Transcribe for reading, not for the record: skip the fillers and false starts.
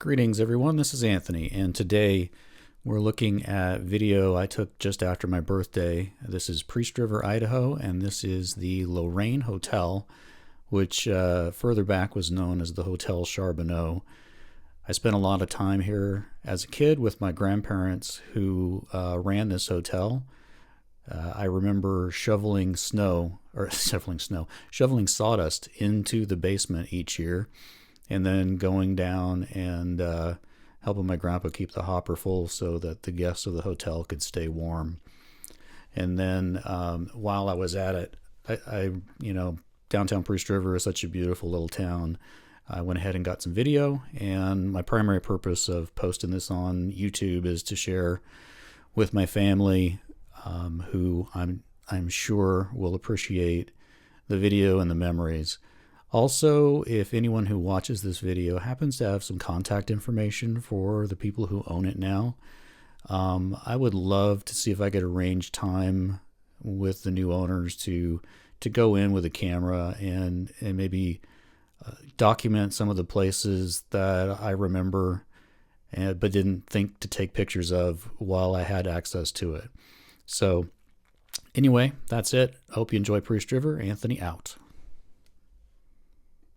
Greetings everyone, this is Anthony, and today we're looking at video I took just after my birthday. This is Priest River, Idaho, and this is the Lorraine Hotel, which further back was known as the Hotel Charbonneau. I spent a lot of time here as a kid with my grandparents who ran this hotel. I remember shoveling sawdust into the basement each year, and then going down and helping my grandpa keep the hopper full so that the guests of the hotel could stay warm. And then while I was at it, downtown Priest River is such a beautiful little town. I went ahead and got some video, and my primary purpose of posting this on YouTube is to share with my family, who I'm sure will appreciate the video and the memories. Also, if anyone who watches this video happens to have some contact information for the people who own it now, I would love to see if I could arrange time with the new owners to go in with a camera and maybe document some of the places that I remember but didn't think to take pictures of while I had access to it. So anyway, that's it. I hope you enjoy Priest River. Anthony out.